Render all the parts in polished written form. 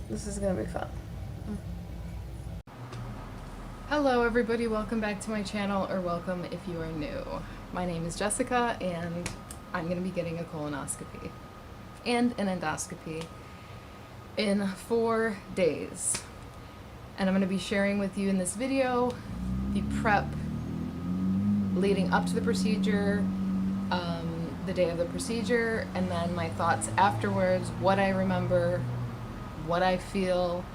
This is gonna be fun. Hello everybody, welcome back to my channel, or welcome if you are new. My name is Jessica and I'm going to be getting a colonoscopy and an endoscopy in 4 days. And I'm going to be sharing with you in this video the prep leading up to the procedure, the day of the procedure, and then my thoughts afterwards, what I remember, what I feel.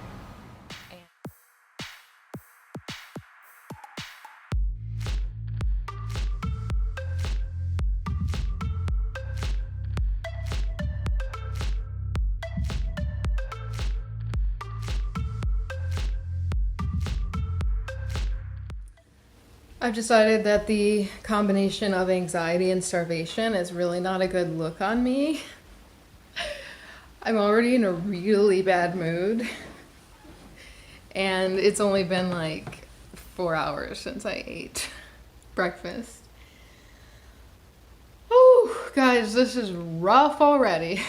I've decided that the combination of anxiety and starvation is really not a good look on me. I'm already in a really bad mood, and it's only been like 4 hours since I ate breakfast. Oh, guys, this is rough already.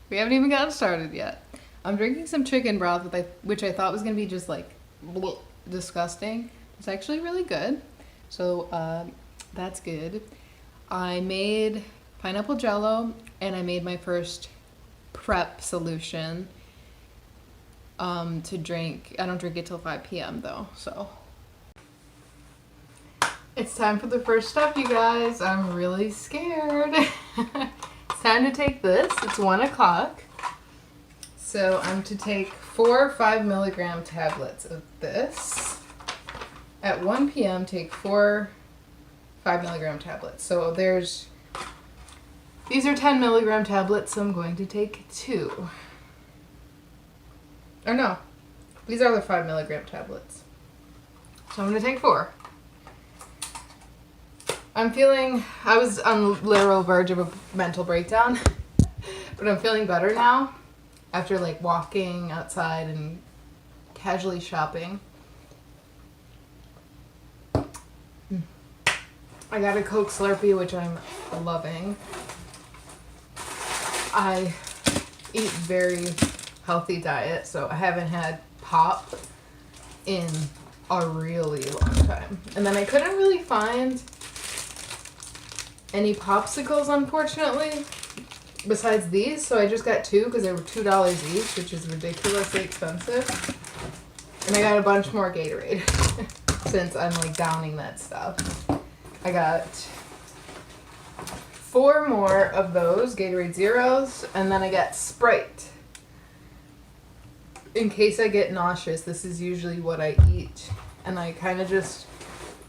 We haven't even gotten started yet. I'm drinking some chicken broth, which I thought was going to be just like bleh, disgusting. It's actually really good. So that's good. I made pineapple jello and I made my first prep solution to drink. I don't drink it till 5 p.m. though, so. It's time for the first step, you guys. I'm really scared. It's time to take this. It's 1 o'clock. So I'm to take 4 5-milligram tablets of this. At 1 p.m., take 4 5-milligram tablets. So these are 10-milligram tablets, so I'm going to take 2. Or no, these are the 5-milligram tablets. So I'm going to take 4. I was on literal verge of a mental breakdown, but I'm feeling better now after like walking outside and casually shopping. I got a Coke Slurpee, which I'm loving. I eat very healthy diet, so I haven't had pop in a really long time. And then I couldn't really find any popsicles, unfortunately, besides these, so I just got 2 because they were $2 each, which is ridiculously expensive. And I got a bunch more Gatorade since I'm like downing that stuff. I got 4 more of those Gatorade Zeros, and then I got Sprite. In case I get nauseous, this is usually what I eat. And I kind of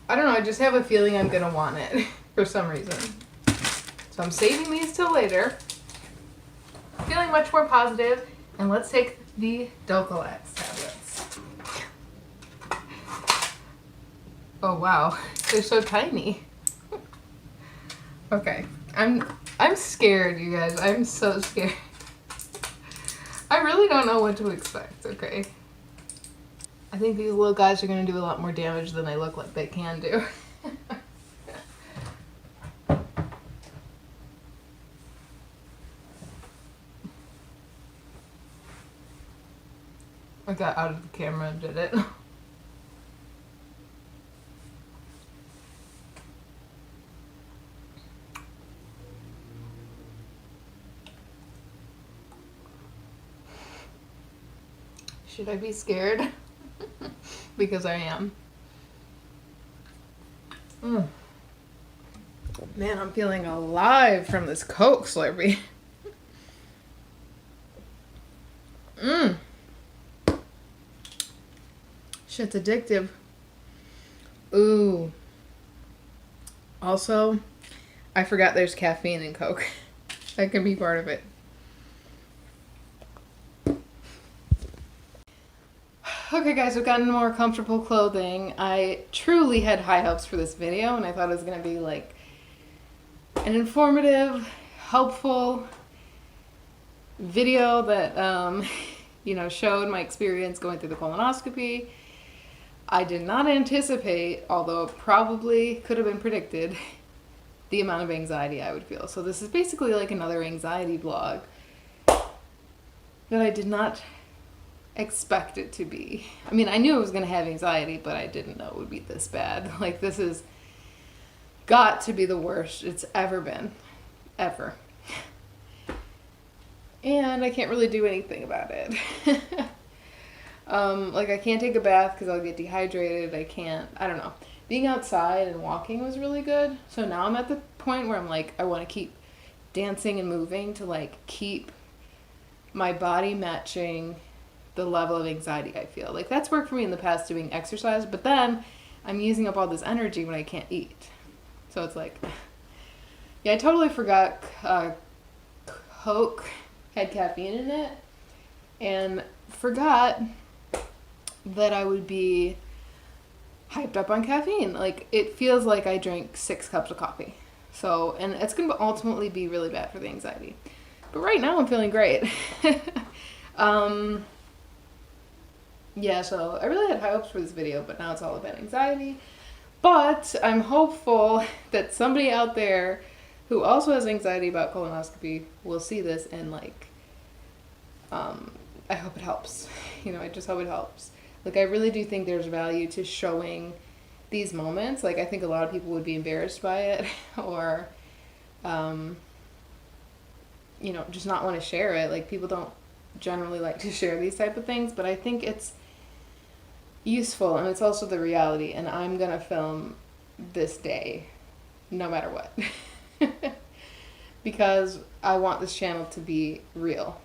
I don't know, I just have a feeling I'm going to want it for some reason. So I'm saving these till later. Feeling much more positive, and let's take the Miralax tablets. Oh wow, they're so tiny. Okay, I'm scared, you guys. I'm so scared. I really don't know what to expect, okay? I think these little guys are gonna do a lot more damage than they look like they can do. I got out of the camera and did it. Should I be scared? Because I am. Man, I'm feeling alive from this Coke Slurpee. Shit's addictive. Ooh. Also, I forgot there's caffeine in Coke. That can be part of it. Okay guys, I've gotten more comfortable clothing. I truly had high hopes for this video, and I thought it was going to be like an informative, helpful video that, you know, showed my experience going through the colonoscopy. I did not anticipate, although it probably could have been predicted, the amount of anxiety I would feel. So this is basically like another anxiety blog that I did not expect it to be. I mean, I knew I was going to have anxiety, but I didn't know it would be this bad. Like, this has got to be the worst it's ever been. Ever. And I can't really do anything about it. Like, I can't take a bath because I'll get dehydrated. I don't know. Being outside and walking was really good. So now I'm at the point where I'm like, I want to keep dancing and moving to, like, keep my body matching the level of anxiety I feel. Like, that's worked for me in the past, doing exercise, but then I'm using up all this energy when I can't eat. So it's like, yeah, I totally forgot Coke had caffeine in it, and forgot that I would be hyped up on caffeine. Like, it feels like I drank 6 cups of coffee. So, and it's going to ultimately be really bad for the anxiety. But right now I'm feeling great. Yeah, so I really had high hopes for this video, but now it's all about anxiety. But I'm hopeful that somebody out there who also has anxiety about colonoscopy will see this and, like, I hope it helps. You know, I just hope it helps. Like, I really do think there's value to showing these moments. Like, I think a lot of people would be embarrassed by it or, you know, just not want to share it. Like, people don't generally like to share these type of things, but I think it's useful, and it's also the reality, and I'm gonna film this day no matter what. Because I want this channel to be real.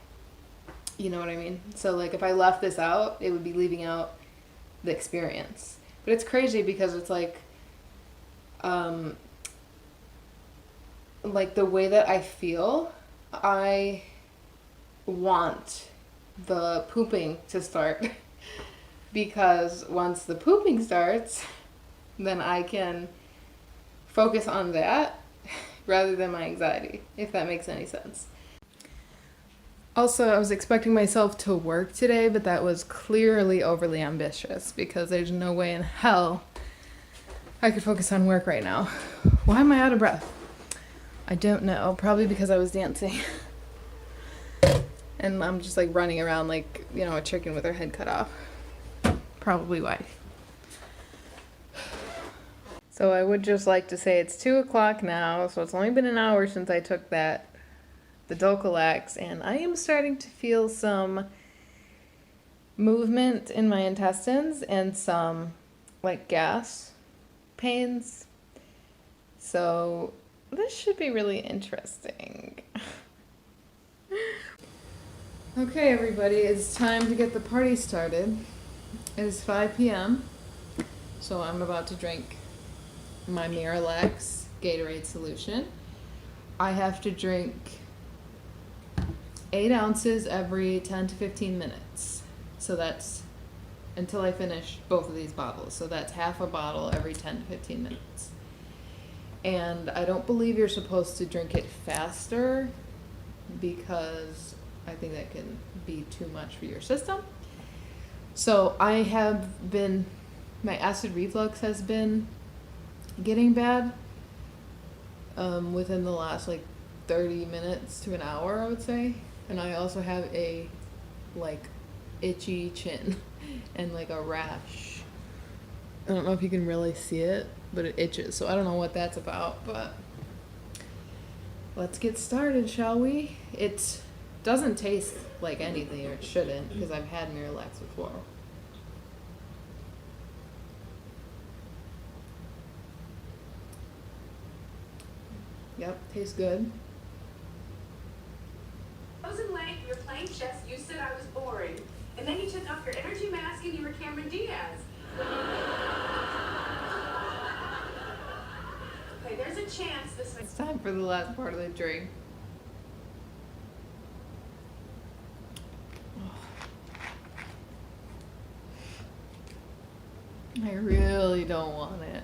You know what I mean? So, like, if I left this out, it would be leaving out the experience. But it's crazy because it's like the way that I feel, I want the pooping to start. Because once the pooping starts, then I can focus on that rather than my anxiety, if that makes any sense. Also, I was expecting myself to work today, but that was clearly overly ambitious because there's no way in hell I could focus on work right now. Why am I out of breath? I don't know. Probably because I was dancing. And I'm just, like, running around like, you know, a chicken with her head cut off. Probably why. So I would just like to say it's 2 o'clock now, so it's only been an hour since I took the Miralax, and I am starting to feel some movement in my intestines and some, like, gas pains. So this should be really interesting. Okay, everybody, it's time to get the party started. It is 5 p.m., so I'm about to drink my Miralax Gatorade solution. I have to drink 8 ounces every 10 to 15 minutes. So that's until I finish both of these bottles. So that's half a bottle every 10 to 15 minutes. And I don't believe you're supposed to drink it faster because I think that can be too much for your system. So my acid reflux has been getting bad within the last, like, 30 minutes to an hour, I would say. And I also have a, like, itchy chin and, like, a rash. I don't know if you can really see it, but it itches. So I don't know what that's about, but let's get started, shall we? It doesn't taste like anything, or it shouldn't, because I've had Miralax before. Yep, tastes good. I was in late, you were playing chess, you said I was boring. And then you took off your energy mask and you were Cameron Diaz. Okay, there's a chance this It's time for the last part of the drink. I really don't want it.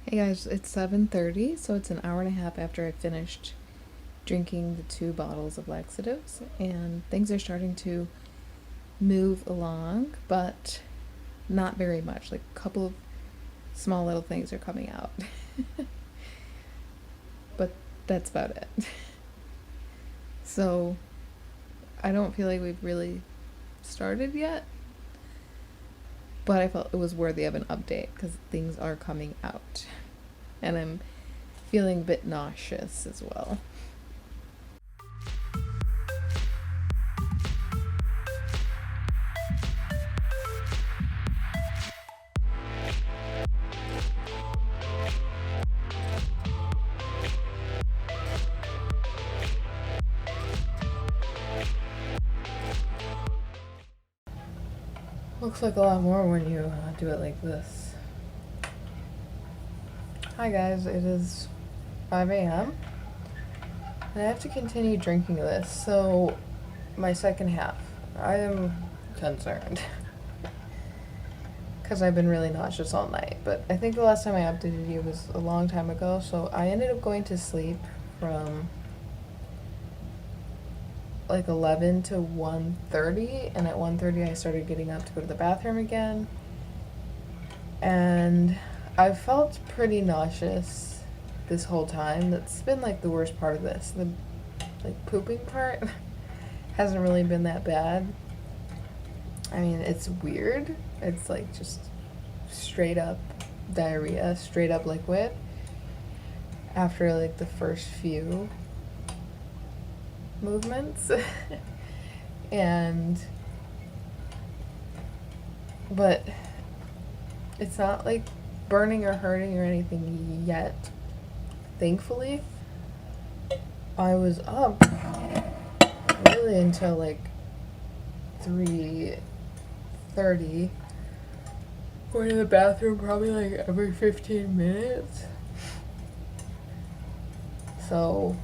Hey guys, it's 7:30, so it's an hour and a half after I finished drinking the 2 bottles of laxatives, and things are starting to move along, but not very much. Like a couple of small little things are coming out. But that's about it. So I don't feel like we've really started yet, but I felt it was worthy of an update because things are coming out. And I'm feeling a bit nauseous as well. Looks like a lot more when you do it like this. Hi guys, it is 5 a.m. and I have to continue drinking this, so my second half, I am concerned. Because I've been really nauseous all night, but I think the last time I updated you was a long time ago, so I ended up going to sleep from like 11 to 1:30, and at 1:30 I started getting up to go to the bathroom again, and I felt pretty nauseous this whole time. That's been like the worst part of this. The like pooping part hasn't really been that bad. I mean, it's weird. It's like just straight up diarrhea, straight up liquid after like the first few movements. But it's not like burning or hurting or anything yet, thankfully. I was up really until like 3:30, going to the bathroom probably like every 15 minutes. So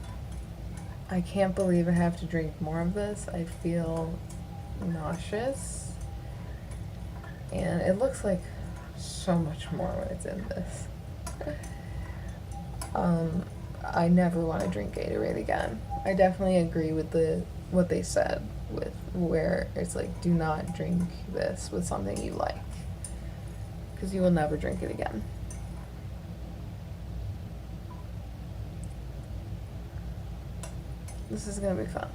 I can't believe I have to drink more of this. I feel nauseous, and it looks like so much more when it's in this. I never want to drink Gatorade again. I definitely agree with what they said with where it's like, do not drink this with something you like, because you will never drink it again. This is gonna be fun.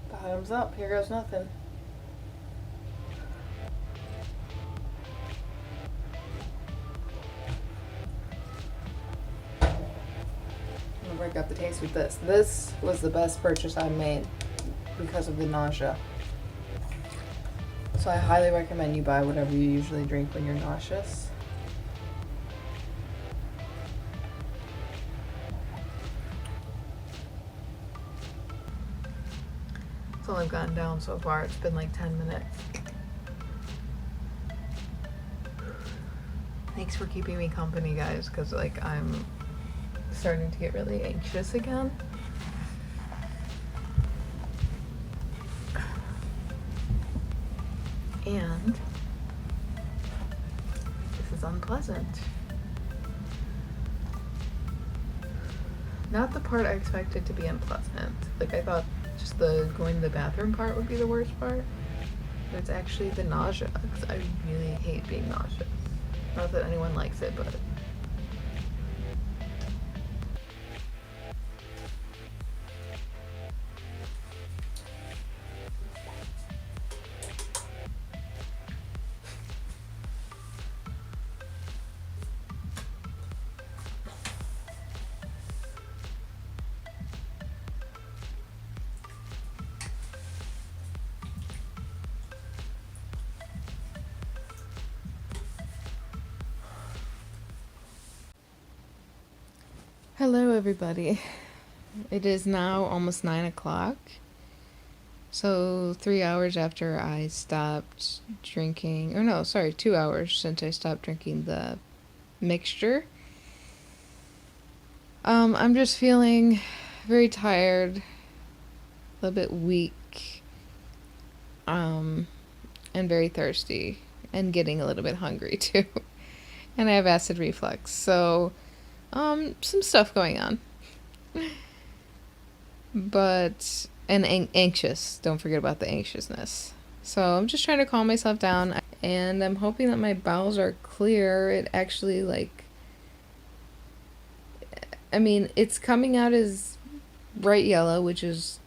Bottoms up, here goes nothing. I'm gonna break up the taste with this. This was the best purchase I made because of the nausea. So I highly recommend you buy whatever you usually drink when you're nauseous. That's all I've gotten down so far. It's been like 10 minutes. Thanks for keeping me company, guys, because like I'm starting to get really anxious again. And this is unpleasant. Not the part I expected to be unpleasant. Like I thought just the going to the bathroom part would be the worst part. But it's actually the nausea, because I really hate being nauseous. Not that anyone likes it, but hello everybody. It is now almost 9 o'clock. So 3 hours after I stopped drinking, or no, sorry, 2 hours since I stopped drinking the mixture. I'm just feeling very tired, a little bit weak, and very thirsty. and getting a little bit hungry too. And I have acid reflux. So, some stuff going on. But, and anxious. Don't forget about the anxiousness. So I'm just trying to calm myself down, and I'm hoping that my bowels are clear. It actually, like, I mean, it's coming out as bright yellow, which is,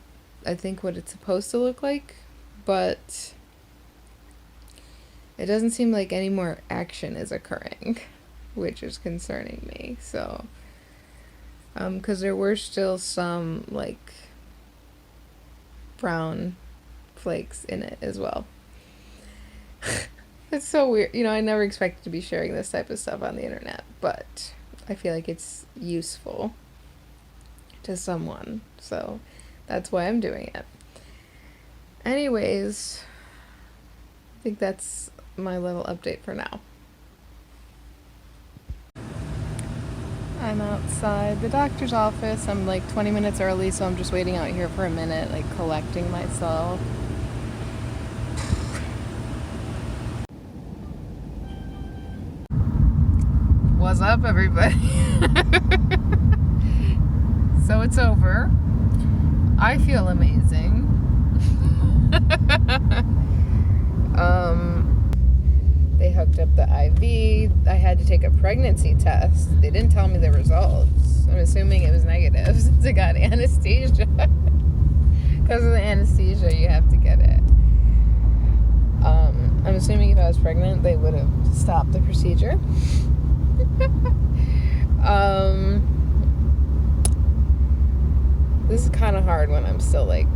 I think, what it's supposed to look like, but it doesn't seem like any more action is occurring, which is concerning me. So, because there were still some, like, brown flakes in it as well. It's so weird. You know, I never expected to be sharing this type of stuff on the internet, but I feel like it's useful to someone. So that's why I'm doing it. Anyways, I think that's my little update for now. I'm outside the doctor's office. I'm like 20 minutes early, so I'm just waiting out here for a minute, like collecting myself. What's up, everybody? So it's over. I feel amazing. They hooked up the IV. I had to take a pregnancy test. They didn't tell me the results. I'm assuming it was negative since I got anesthesia. Because of the anesthesia, you have to get it. I'm assuming if I was pregnant, they would have stopped the procedure. This is kind of hard when I'm still, like,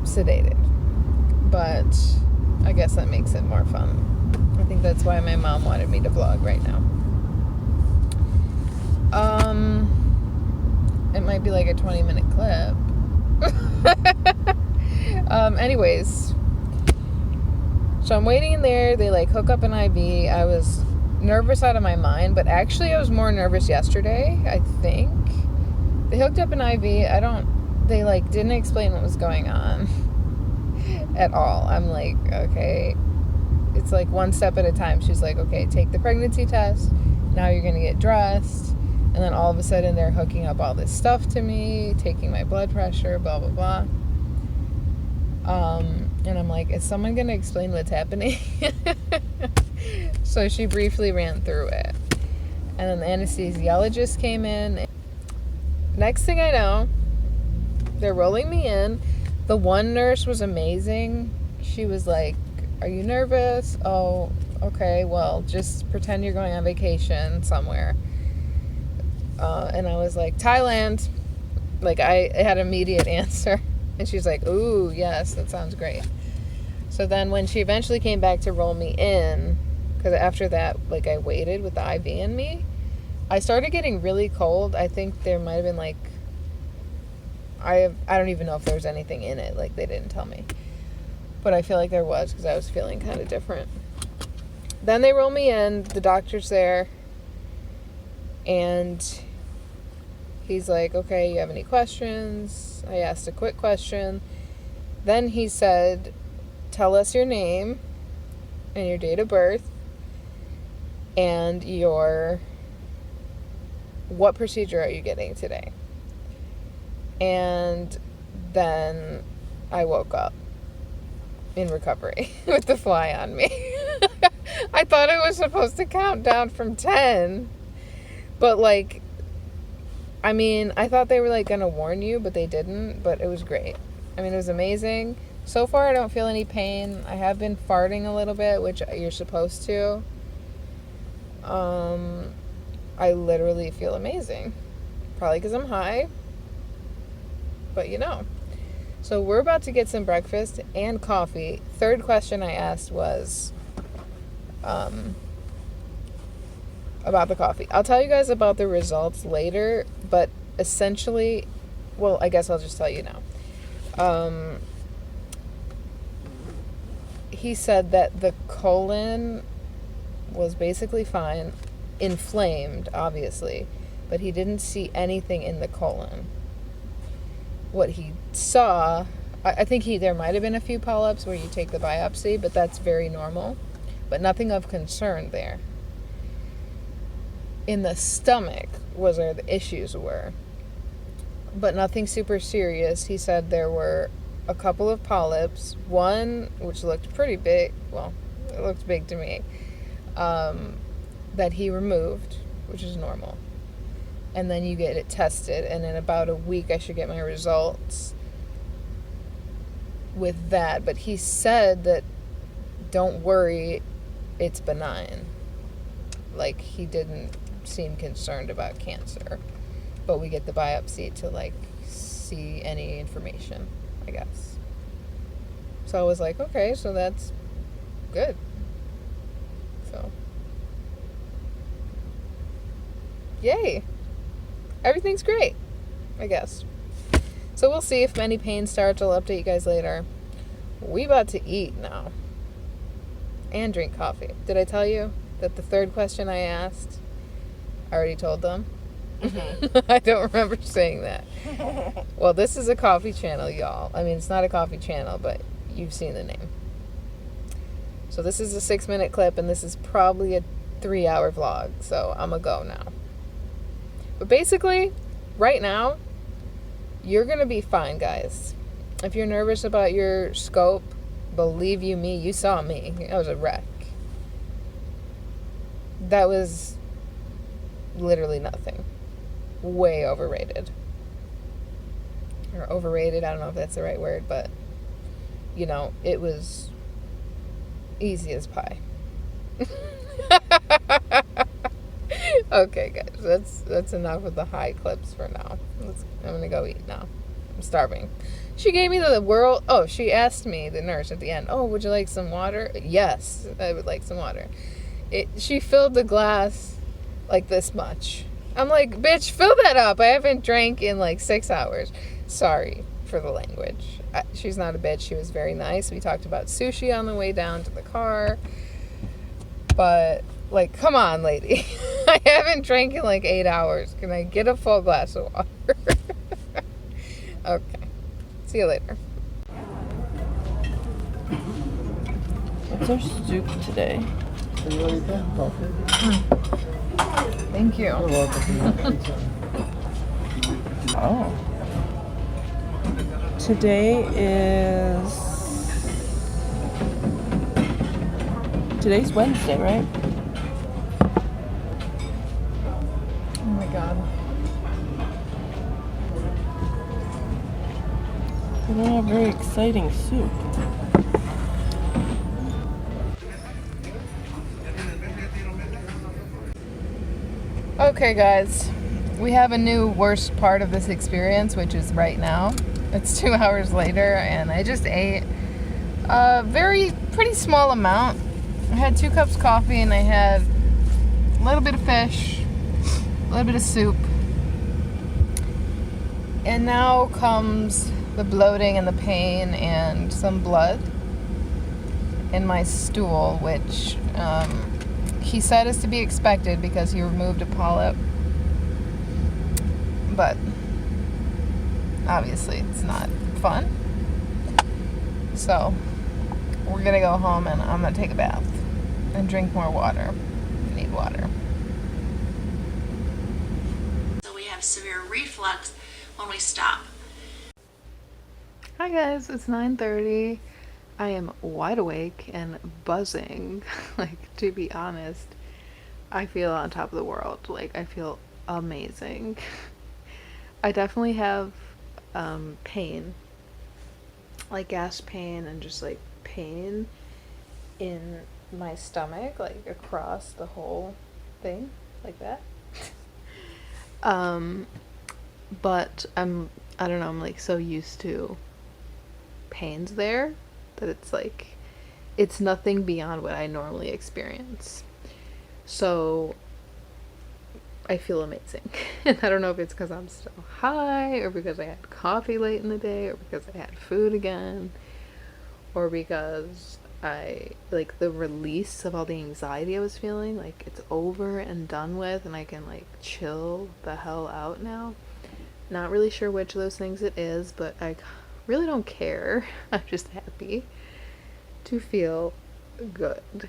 sedated. But I guess that makes it more fun. I think that's why my mom wanted me to vlog right now. It might be like a 20-minute clip. Anyways, so I'm waiting in there. They, like, hook up an IV. I was nervous out of my mind, but actually I was more nervous yesterday, I think. They hooked up an IV. They, like, didn't explain what was going on at all. I'm like, okay. It's like one step at a time. She's like, okay, take the pregnancy test. Now you're going to get dressed. And then all of a sudden they're hooking up all this stuff to me, taking my blood pressure, blah, blah, blah. And I'm like, is someone going to explain what's happening? So she briefly ran through it. And then the anesthesiologist came in. Next thing I know, they're rolling me in. The one nurse was amazing. She was like, are you nervous? Oh, okay, well, just pretend you're going on vacation somewhere. And I was like, Thailand. Like, I had an immediate answer. And she's like, ooh, yes, that sounds great. So then when she eventually came back to roll me in, because after that, like, I waited with the IV in me, I started getting really cold. I think there might have been, like, I don't even know if there was anything in it. Like, they didn't tell me. But I feel like there was, because I was feeling kind of different. Then they roll me in. The doctor's there. And he's like, okay, you have any questions? I asked a quick question. Then he said, tell us your name and your date of birth and what procedure are you getting today? And then I woke up in recovery with the fly on me. I thought it was supposed to count down from 10. But, like, I mean, I thought they were, like, going to warn you, but they didn't. But it was great. I mean, it was amazing. So far, I don't feel any pain. I have been farting a little bit, which you're supposed to. I literally feel amazing. Probably because I'm high. But, you know. So we're about to get some breakfast and coffee. Third question I asked was about the coffee. I'll tell you guys about the results later, but essentially, well, I guess I'll just tell you now. He said that the colon was basically fine, inflamed, obviously, but he didn't see anything in the colon. What he saw I think there might have been a few polyps where you take the biopsy, but that's very normal. But nothing of concern there. In the stomach was where the issues were. But nothing super serious. He said there were a couple of polyps. One, which looked pretty big. Well, it looked big to me. That he removed, which is normal. And then you get it tested. And in about a week, I should get my results with that. But he said that, don't worry, it's benign. Like, he didn't seem concerned about cancer. But we get the biopsy to, like, see any information, I guess. So I was like, okay, so that's good. So, yay. Everything's great, I guess. So we'll see if any pain starts. I'll update you guys later. We about to eat now. And drink coffee. Did I tell you that the third question I asked, I already told them? Mm-hmm. I don't remember saying that. Well, this is a coffee channel, y'all. I mean, it's not a coffee channel, but you've seen the name. So this is a 6-minute clip, and this is probably a 3-hour vlog. So I'm going to go now. But basically, right now, you're going to be fine, guys. If you're nervous about your scope, believe you me, you saw me. I was a wreck. That was literally nothing. Way overrated. Or overrated, I don't know if that's the right word, but, you know, it was easy as pie. Okay, guys, that's enough of the high clips for now. I'm gonna go eat now. I'm starving. She gave me the world. Oh, she asked me, the nurse at the end, oh, would you like some water? Yes, I would like some water. She filled the glass like this much. I'm like, bitch, fill that up. I haven't drank in like 6 hours. Sorry for the language. She's not a bitch. She was very nice. We talked about sushi on the way down to the car. But, like, come on, lady. I haven't drank in like 8 hours. Can I get a full glass of water? Okay. See you later. What's our soup today? Thank you. You're welcome. Oh. Today's Wednesday, right? Oh my god. We don't have very exciting soup. Okay, guys. We have a new worst part of this experience, which is right now. It's 2 hours later, and I just ate a pretty small amount. I had 2 cups of coffee, and I had a little bit of fish, a little bit of soup. And now comes the bloating and the pain and some blood in my stool, which he said is to be expected because he removed a polyp. But obviously it's not fun. So we're gonna go home and I'm gonna take a bath and drink more water. I need water. So we have severe reflux when we stop. Hi guys, it's 9:30. I am wide awake and buzzing. Like, to be honest, I feel on top of the world. Like, I feel amazing. I definitely have pain, like gas pain and just like pain in my stomach, like across the whole thing, like that. But I don't know, I'm like so used to pains there that it's like, it's nothing beyond what I normally experience. So I feel amazing. And I don't know if it's because I'm still high, or because I had coffee late in the day, or because I had food again, or because I, like, the release of all the anxiety I was feeling, like, it's over and done with, and I can, like, chill the hell out now. Not really sure which of those things it is, but I really don't care. I'm just happy to feel good.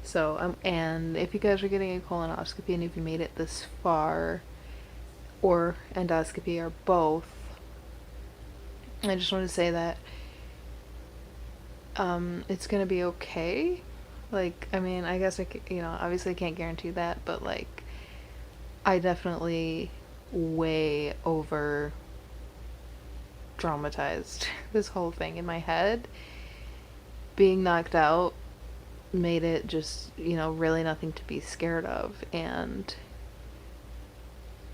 So, and if you guys are getting a colonoscopy and if you made it this far, or endoscopy, or both, I just want to say that it's gonna be okay. Like, I mean, I guess obviously I can't guarantee that, but like, I definitely way over dramatized this whole thing in my head. Being knocked out made it just, really nothing to be scared of, and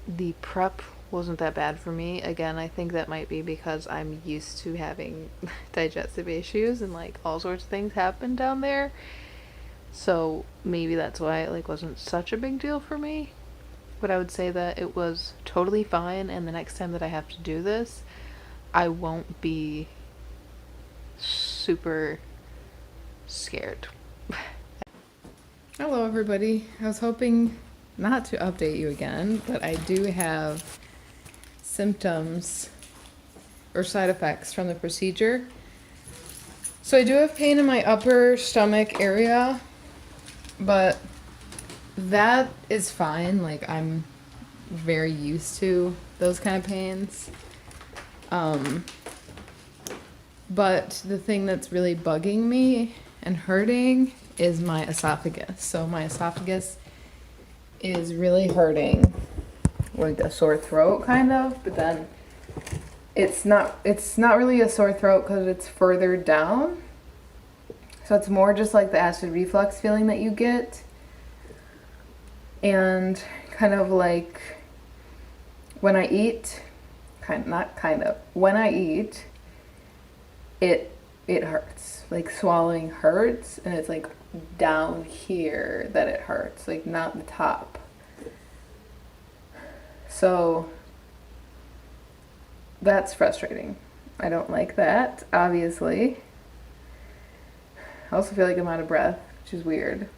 the prep wasn't that bad for me. Again, I think that might be because I'm used to having digestive issues and like all sorts of things happen down there. So maybe that's why it like wasn't such a big deal for me. But I would say that it was totally fine, and the next time that I have to do this, I won't be super scared. Hello everybody. I was hoping not to update you again, but I do have symptoms or side effects from the procedure. So I do have pain in my upper stomach area, but that is fine. Like, I'm very used to those kind of pains. But the thing that's really bugging me and hurting is my esophagus. So my esophagus is really hurting, like a sore throat kind of, but then it's not really a sore throat because it's further down. So it's more just like the acid reflux feeling that you get, and kind of like when I eat, when I eat, it hurts. Like, swallowing hurts, and it's like down here that it hurts, like not the top. So that's frustrating. I don't like that, obviously. I also feel like I'm out of breath, which is weird.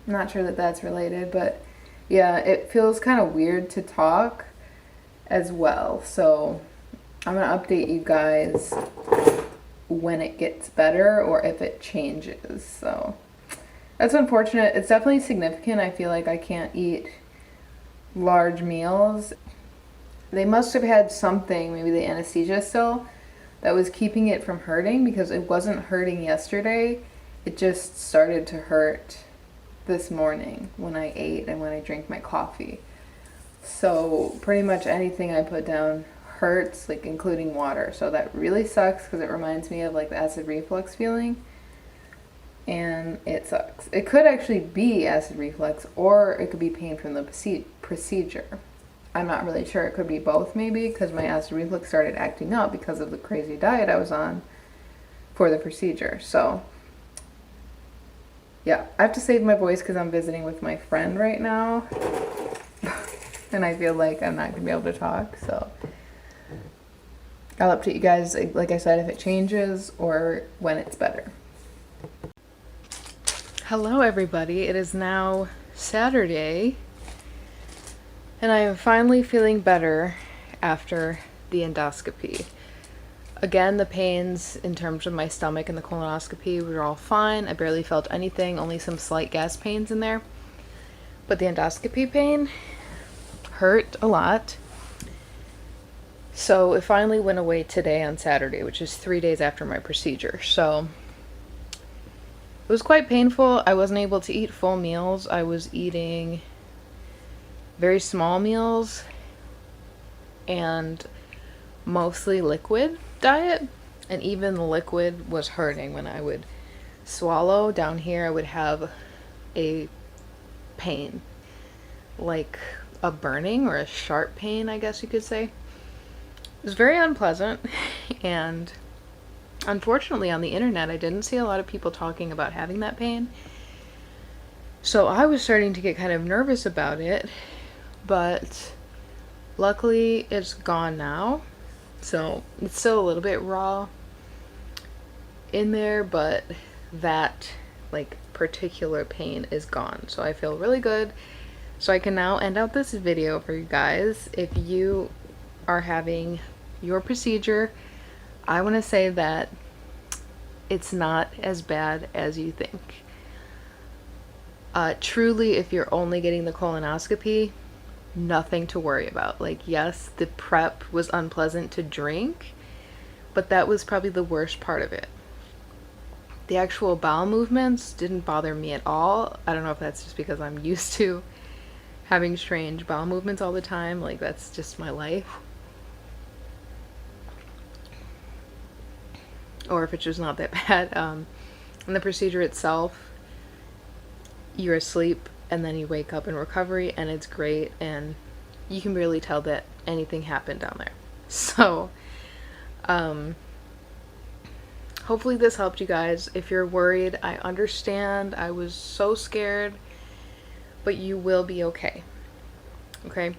I'm not sure that that's related, but yeah, it feels kind of weird to talk as well. So I'm gonna update you guys when it gets better or if it changes. So that's unfortunate. It's definitely significant. I feel like I can't eat large meals. They must have had something, maybe the anesthesia still, that was keeping it from hurting, because it wasn't hurting yesterday. It just started to hurt this morning when I ate and when I drank my coffee. So pretty much anything I put down hurts, like including water. So that really sucks because it reminds me of like the acid reflux feeling, and it sucks. It could actually be acid reflux, or it could be pain from the procedure. I'm not really sure. It could be both, maybe, because my acid reflux started acting up because of the crazy diet I was on for the procedure. So yeah, I have to save my voice because I'm visiting with my friend right now and I feel like I'm not gonna be able to talk. So I'll update you guys, like I said, if it changes or when it's better. Hello everybody, it is now Saturday, and I am finally feeling better after the endoscopy. Again, the pains in terms of my stomach and the colonoscopy were all fine. I barely felt anything, only some slight gas pains in there. But the endoscopy pain hurt a lot. So it finally went away today on Saturday, which is 3 days after my procedure. So it was quite painful. I wasn't able to eat full meals. I was eating very small meals and mostly liquid diet, and even the liquid was hurting. When I would swallow down here, I would have a pain, like a burning or a sharp pain, I guess you could say. It was very unpleasant, and unfortunately on the internet I didn't see a lot of people talking about having that pain, so I was starting to get kind of nervous about it, but luckily it's gone now. So it's still a little bit raw in there, but that like particular pain is gone. So I feel really good. So I can now end out this video for you guys. If you are having your procedure, I want to say that it's not as bad as you think. Truly, if you're only getting the colonoscopy, nothing to worry about. Like, yes, the prep was unpleasant to drink, but that was probably the worst part of it. The actual bowel movements didn't bother me at all. I don't know if that's just because I'm used to having strange bowel movements all the time. Like, that's just my life. Or if it's just not that bad. And the procedure itself, you're asleep and then you wake up in recovery and it's great, and you can really tell that anything happened down there. So, hopefully this helped you guys. If you're worried, I understand. I was so scared, but you will be okay. Okay?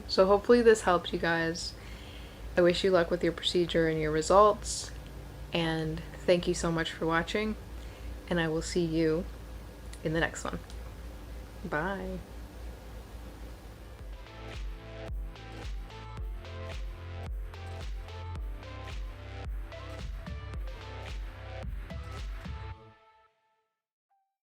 So hopefully this helped you guys. I wish you luck with your procedure and your results. And thank you so much for watching. And I will see you in the next one. Bye.